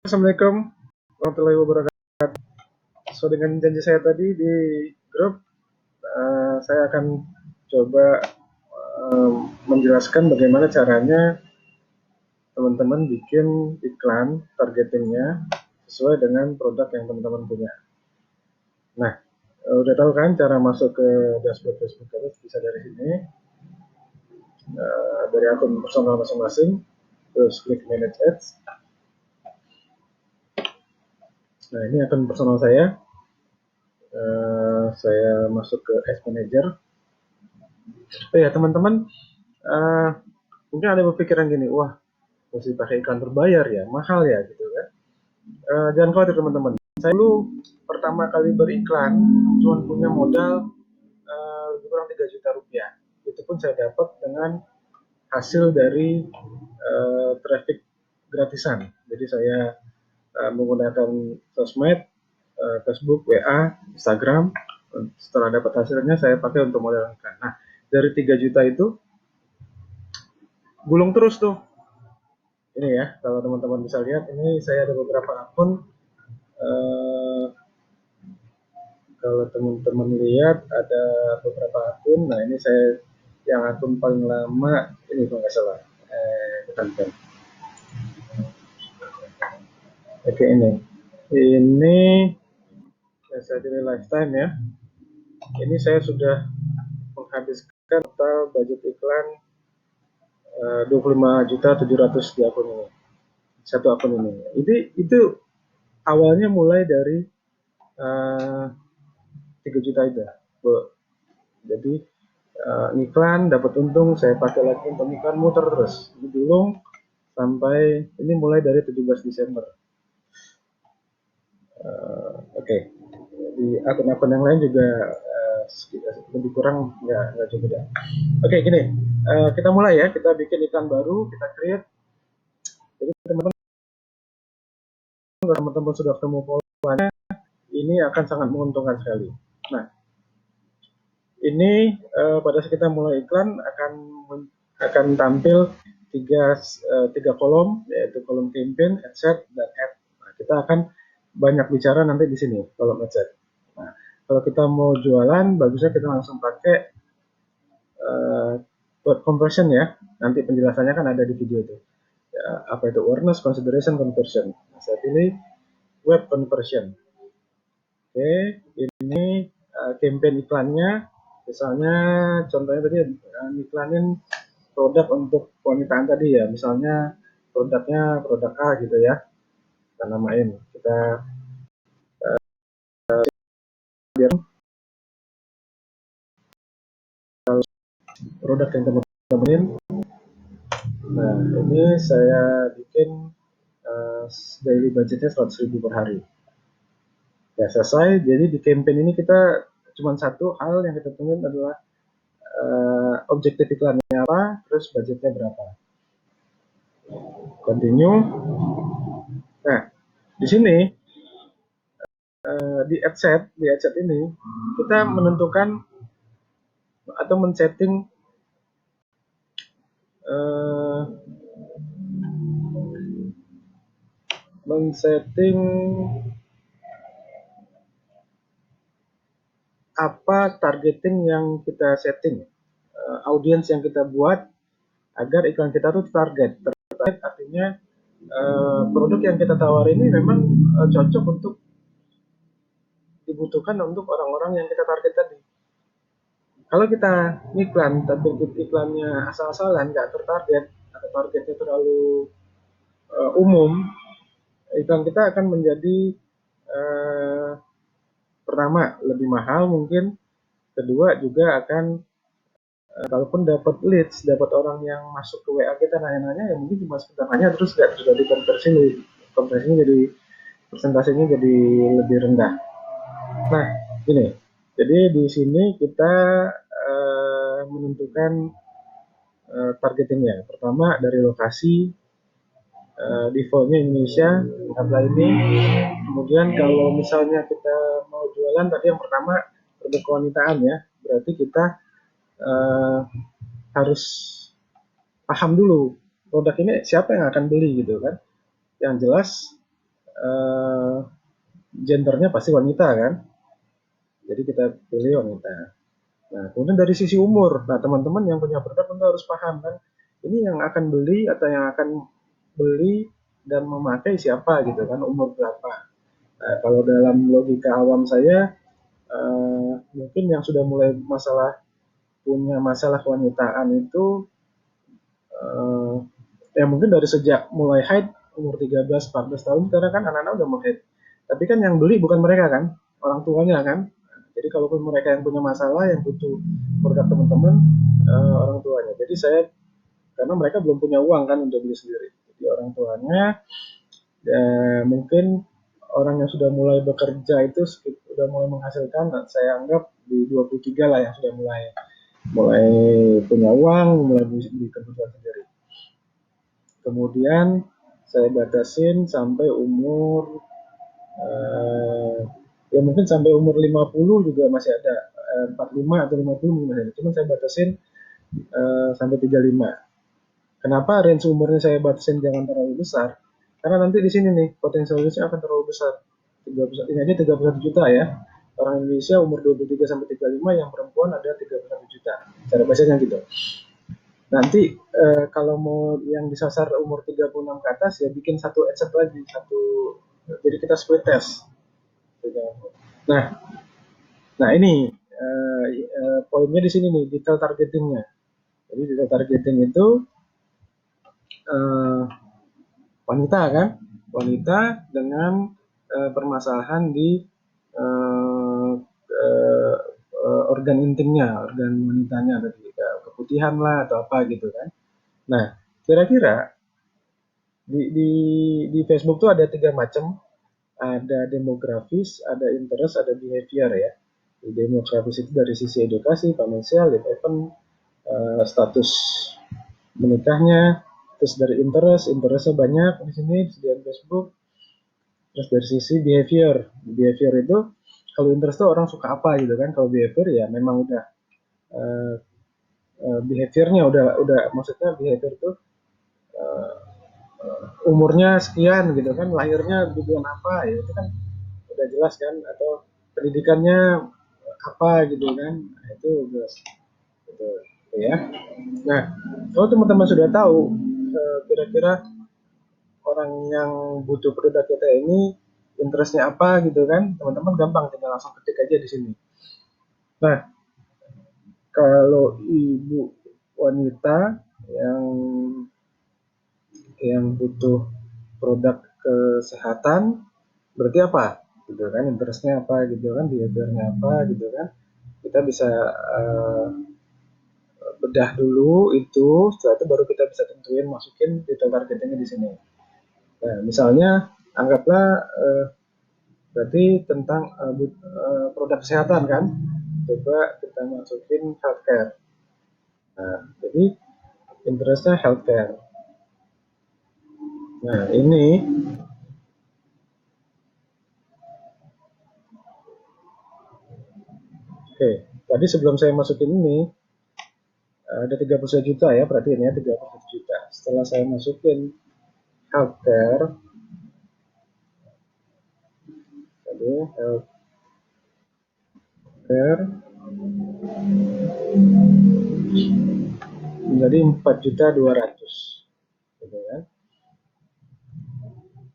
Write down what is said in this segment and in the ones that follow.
Assalamualaikum warahmatullahi wabarakatuh. Sesuai dengan janji saya tadi di grup, saya akan coba menjelaskan bagaimana caranya teman-teman bikin iklan targetingnya sesuai dengan produk yang teman-teman punya. Nah, udah tahu kan cara masuk ke dashboard Facebook Ads? Bisa dari sini, dari akun personal masing-masing, terus klik Manage Ads. Nah, ini akun personal saya. Saya masuk ke Ads Manager. Oh ya teman-teman, mungkin ada berpikiran gini, wah mesti pakai iklan berbayar ya, mahal ya gitu kan. Jangan khawatir teman-teman. Saya dulu pertama kali beriklan cuma punya modal lebih kurang 3 juta rupiah. Itu pun saya dapat dengan hasil dari traffic gratisan. Jadi saya menggunakan sosmed, Facebook, WA, Instagram. Setelah dapat hasilnya saya pakai untuk modal iklan. Nah, dari 3 juta itu gulung terus tuh. Ini ya, kalau teman-teman bisa lihat, ini saya ada beberapa akun. Kalau teman-teman lihat ada beberapa akun. Nah, ini saya yang akun paling lama ini kalau nggak salah. Bentar. Oke, ini saya pilih lifetime ya. Ini saya sudah menghabiskan total budget iklan 25.700.000 di akun ini. Satu akun ini. Itu awalnya mulai dari 3 juta itu. Jadi iklan dapat untung, saya pakai lagi untuk iklan, muter terus. Ini dulu sampai ini mulai dari 17 Desember. Oke. Di akun-akun yang lain juga lebih kurang nggak cukup ya. Oke, gini. Kita mulai ya, kita bikin iklan baru, kita create. Jadi teman-teman sudah ketemu polanya, ini akan sangat menguntungkan sekali. Nah, ini pada saat kita mulai iklan akan tampil tiga kolom, yaitu kolom campaign, adset, dan ad. Nah, kita akan banyak bicara nanti di sini kolom adset. Nah, kalau kita mau jualan, bagusnya kita langsung pakai web conversion ya. Nanti penjelasannya kan ada di video itu. Ya, apa itu awareness, consideration, conversion. Nah, saya pilih web conversion. Oke, ini campaign iklannya. Misalnya contohnya tadi iklanin produk untuk wanita tadi ya, misalnya produknya produk A gitu ya, kita namain, kita biar produk yang teman-teman. Nah, ini saya bikin daily budgetnya 100.000 per hari. Ya selesai. Jadi di campaign ini kita cuma satu hal yang kita tungguin adalah objektif iklannya apa, terus budgetnya berapa. Continue. Nah, di sini di adset ini kita menentukan atau men-setting apa targeting yang kita setting, audiens yang kita buat agar iklan kita tuh target artinya produk yang kita tawarin ini memang cocok untuk dibutuhkan untuk orang-orang yang kita target tadi. Kalau kita iklan tapi iklannya asal-asalan, nggak tertarget atau targetnya terlalu umum, iklan kita akan menjadi pertama lebih mahal mungkin, kedua juga akan kalaupun dapat leads, dapat orang yang masuk ke WA kita nanya-nanya, ya mungkin cuma sebentar nanya terus nggak terjadi konversinya jadi persentasenya jadi lebih rendah. Nah, ini. Jadi di sini kita menentukan targetingnya. Pertama dari lokasi, defaultnya Indonesia, tempat ini. Kemudian kalau misalnya kita mau jualan, tadi yang pertama produk kewanitaan ya, berarti kita harus paham dulu produk ini siapa yang akan beli gitu kan. Yang jelas gendernya pasti wanita kan, jadi kita pilih wanita. Nah, kemudian dari sisi umur, nah teman-teman yang punya produk tentu harus paham kan, ini yang akan beli atau yang akan beli dan memakai siapa gitu kan, umur berapa. Nah, kalau dalam logika awam saya, mungkin yang sudah mulai punya masalah kewanitaan itu eh, ya mungkin dari sejak mulai haid umur 13-14 tahun, karena kan anak-anak udah mau haid. Tapi kan yang beli bukan mereka kan, orang tuanya kan. Jadi kalaupun mereka yang punya masalah, yang butuh produk teman-teman, orang tuanya. Jadi saya, karena mereka belum punya uang kan untuk beli sendiri. Jadi orang tuanya, ya, mungkin orang yang sudah mulai bekerja itu sudah mulai menghasilkan, saya anggap di 23 lah yang sudah mulai mulai punya uang, mulai beli kebutuhan sendiri. Kemudian saya batasin sampai umur ya mungkin sampai umur 50 juga masih ada, 45 atau 50 masih ada. Cuman saya batasin sampai 35. Kenapa range umurnya saya batasin jangan terlalu besar? Karena nanti di sini nih potensialnya akan terlalu besar. 30, ini aja 31 juta ya. Orang Indonesia umur 23 sampai 35, yang perempuan ada 31 juta. Cara bacanya gitu. Nanti kalau mau yang disasar umur 36 ke atas ya bikin satu headset lagi, jadi kita split test. Nah, nah ini poinnya di sini nih, detail targetingnya. Jadi detail targeting itu eh, wanita kan, wanita dengan permasalahan di eh, eh, organ intimnya, organ wanitanya, tadi keputihan lah atau apa gitu kan. Nah, kira-kira di Facebook tuh ada 3 macam, ada demografis, ada interest, ada behavior ya. Di demografis itu dari sisi edukasi, finansial, event, status menikahnya. Terus dari interestnya banyak di sini disediakan Facebook. Terus dari sisi behavior itu, kalau interest tuh orang suka apa gitu kan. Kalau behavior ya memang udah uh, behaviornya udah maksudnya behavior itu uh, umurnya sekian gitu kan, lahirnya di bulan apa ya, itu kan udah jelas kan, atau pendidikannya apa gitu kan. Nah, itu jelas gitu ya. Nah, kalau teman-teman sudah tahu kira-kira orang yang butuh produk kita ini interestnya apa gitu kan, teman-teman gampang tinggal langsung ketik aja di sini. Nah, kalau ibu wanita yang butuh produk kesehatan, berarti apa gitu kan, interestnya apa gitu kan, behaviornya apa gitu kan, kita bisa bedah dulu itu. Setelah itu baru kita bisa tentuin, masukin detail targetingnya di sini. Nah, misalnya anggaplah berarti tentang produk kesehatan kan, coba kita masukin healthcare. Nah, jadi interestnya healthcare. Nah, ini oke. Tadi sebelum saya masukin ini ada 31 juta ya, perhatiin ya, 31 juta. Setelah saya masukin healthcare, tadi healthcare menjadi 4.200.000 gitu kan.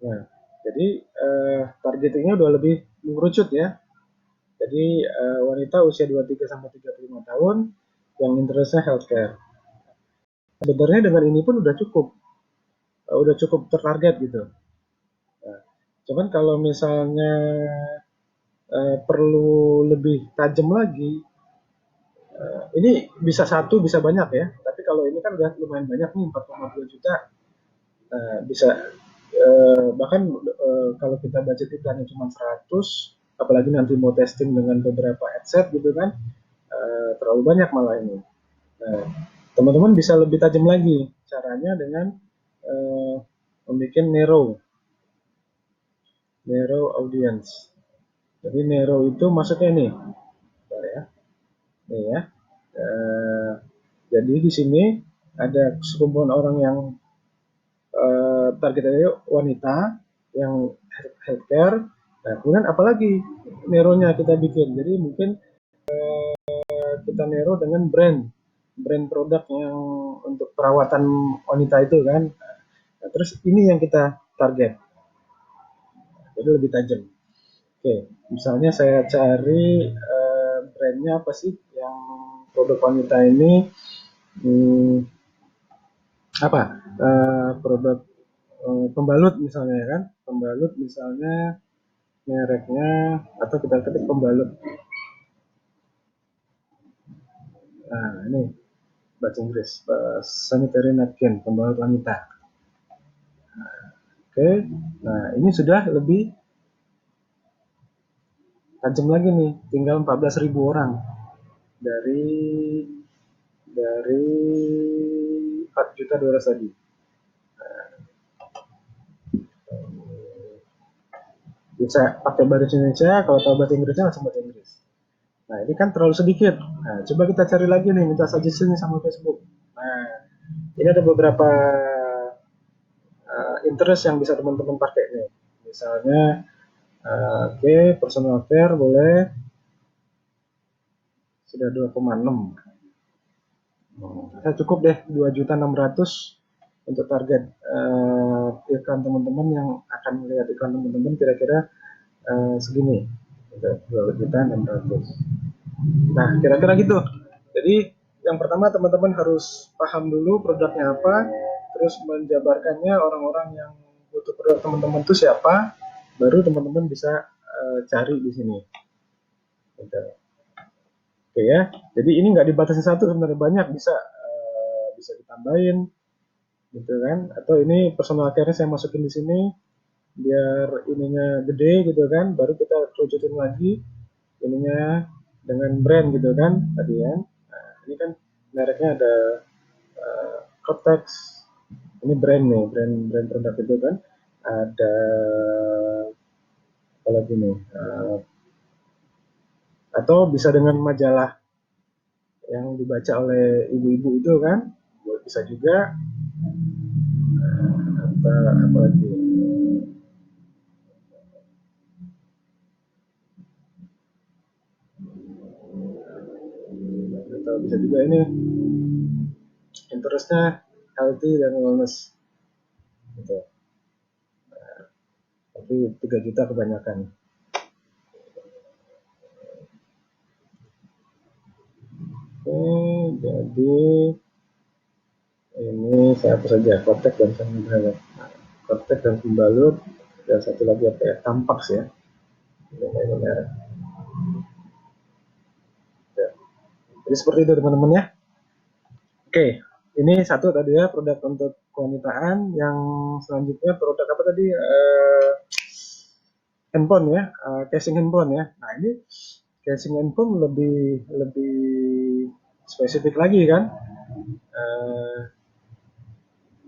Nah, jadi targetingnya udah lebih mengerucut ya. Jadi wanita usia 23 sampai 35 tahun yang interestnya healthcare. Sebenarnya dengan ini pun udah cukup tertarget gitu. Nah, cuman kalau misalnya perlu lebih tajam lagi, ini bisa satu bisa banyak ya. Tapi kalau ini kan udah lumayan banyak nih, 4,2 juta. Bisa bahkan kalau kita budget iklannya cuma 100, apalagi nanti mau testing dengan beberapa headset gitu kan, terlalu banyak malah ini. Nah, teman-teman bisa lebih tajam lagi caranya dengan membuat narrow audience. Jadi narrow itu maksudnya nih, ya, nih ya. Jadi di sini ada sekumpulan orang yang targetnya wanita yang healthcare. Nah, kemudian apalagi neronya kita bikin. Jadi mungkin kita nero dengan brand produk yang untuk perawatan wanita itu kan. Nah, terus ini yang kita target. Jadi lebih tajam. Oke, misalnya saya cari brandnya apa sih yang produk wanita ini, apa produk pembalut misalnya kan, pembalut misalnya mereknya, atau kita ketik pembalut. Nah ini bahasa Inggris, sanitary napkin, pembalut wanita. Oke, nah ini sudah lebih tajam lagi nih, tinggal 14.000 orang dari 4.200.000 tadi. Bisa pakai bahasa Indonesia, kalau tahu bahasa Inggrisnya langsung bahasa Inggris. Nah ini kan terlalu sedikit. Nah coba kita cari lagi nih, minta suggestion sama Facebook. Nah ini ada beberapa interest yang bisa teman-teman pakai nih. Misalnya personal care boleh, sudah 2,6. Saya cukup deh 2.600.000 untuk target iklan teman-teman yang akan melihat iklan teman-teman kira-kira segini, 2.600.000. Nah kira-kira gitu. Jadi yang pertama teman-teman harus paham dulu produknya apa, terus menjabarkannya orang-orang yang butuh produk teman-teman itu siapa, baru teman-teman bisa cari di sini. Gitu. Oke ya, jadi ini nggak dibatasi satu, sebenarnya banyak, bisa ditambahin gitu kan, atau ini personal care saya masukin di sini biar ininya gede gitu kan, baru kita kerucutin lagi ininya dengan brand gitu kan tadi kan. Nah, ini kan mereknya ada Cortex, ini brand nih, brand produk itu kan, ada apa lagi nih, atau bisa dengan majalah yang dibaca oleh ibu-ibu itu kan, bisa juga. Apa lagi, atau bisa juga ini interestnya healthy dan wellness gitu. Tapi 3 juta kebanyakan. Jadi ini saya hapus saja Kotek dan pembalut. Kotek dan pembalut, dan satu lagi apa ya, Tampax ya. Ini merek. Ya. Jadi seperti itu teman-teman ya. Oke, ini satu tadi ya produk untuk kewanitaan. Yang selanjutnya produk apa tadi? Handphone ya, casing handphone ya. Nah ini casing handphone lebih lebih spesifik lagi kan.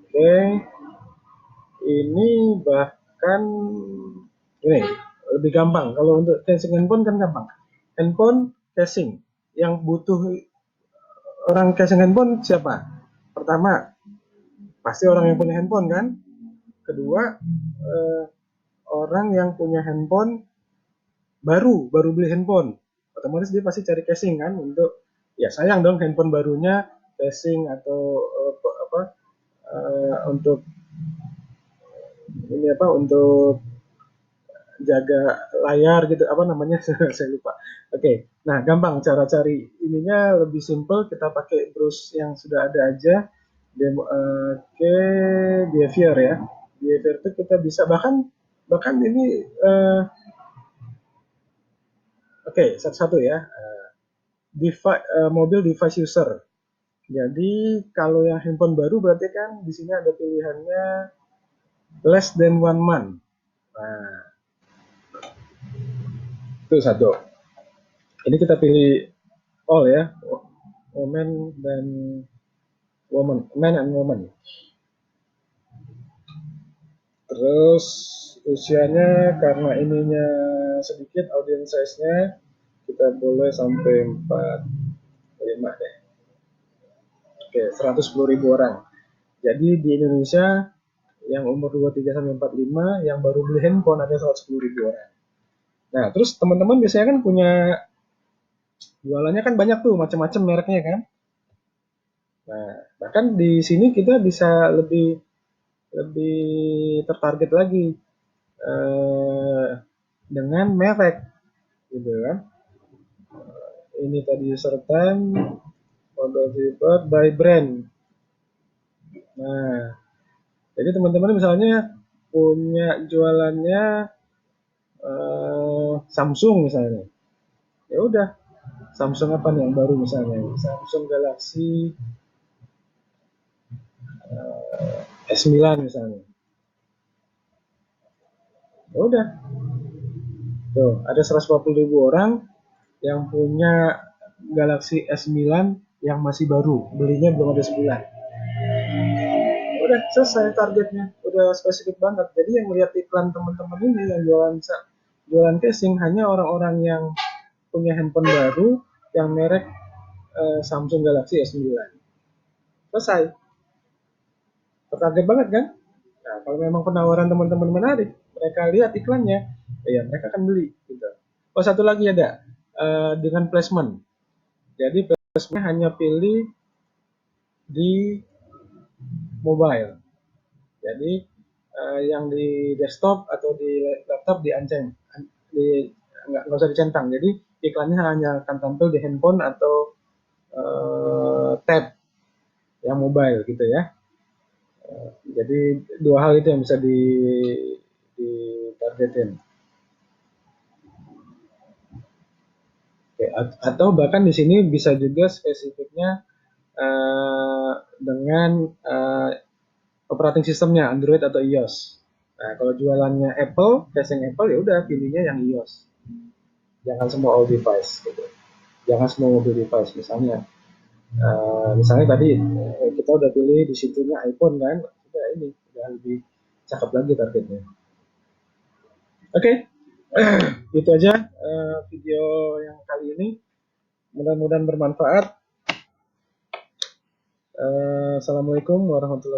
Oke, ini bahkan ini lebih gampang. Kalau untuk casing handphone kan gampang. Handphone casing yang butuh orang casing handphone siapa? Pertama, pasti orang yang punya handphone kan. Kedua, orang yang punya handphone baru beli handphone. Otomatis dia pasti cari casing kan, untuk ya sayang dong handphone barunya casing atau apa untuk ini apa, untuk jaga layar gitu, apa namanya saya lupa. Oke, nah gampang cara cari ininya, lebih simple, kita pakai browse yang sudah ada aja. Oke, behavior ya, behavior itu kita bisa bahkan ini oke, satu-satu ya, mobil device user. Jadi kalau yang handphone baru berarti kan di sini ada pilihannya less than 1 month. Nah, itu satu. Ini kita pilih all ya, woman dan woman, man and woman. Terus usianya karena ininya sedikit, audience size-nya kita boleh sampai 45 deh. Oke, 110.000 orang. Jadi di Indonesia yang umur 23 sampai 45, yang baru beli handphone ada 110.000 orang. Nah, terus teman-teman biasanya kan punya jualannya kan banyak tuh macam-macam mereknya kan. Nah, bahkan di sini kita bisa lebih lebih tertarget lagi eh, dengan merek gitu kan. Ini tadi user time, mobile report by brand. Nah, jadi teman-teman misalnya punya jualannya Samsung misalnya, ya udah Samsung apa nih yang baru misalnya, Samsung Galaxy S9 misalnya, ya udah tuh ada 140.000 orang yang punya Galaxy S9 yang masih baru, belinya belum ada sebulan. Udah selesai targetnya, udah spesifik banget. Jadi yang melihat iklan teman-teman ini yang jualan casing hanya orang-orang yang punya handphone baru yang merek Samsung Galaxy S9. Selesai. Tertarget banget kan? Nah, kalau memang penawaran teman-teman menarik, mereka lihat iklannya, ya mereka akan beli. Gitu. Oh, satu lagi ada dengan placement. Jadi placement hanya pilih di mobile. Jadi yang di desktop atau di laptop dianceng, nggak usah dicentang. Jadi iklannya hanya akan tampil di handphone atau tab yang mobile gitu ya. Jadi dua hal itu yang bisa ditargetin. Oke, atau bahkan di sini bisa juga spesifiknya dengan operating sistemnya Android atau iOS. Nah, kalau jualannya Apple, casing Apple ya udah pilihnya yang iOS. Jangan semua all device gitu. Jangan semua mobil device misalnya. Misalnya tadi kita udah pilih di situnya iPhone kan, udah ini udah lebih cakep lagi targetnya. Oke, itu aja video yang kali ini. Mudah-mudahan bermanfaat. Assalamualaikum warahmatullahi wabarakatuh.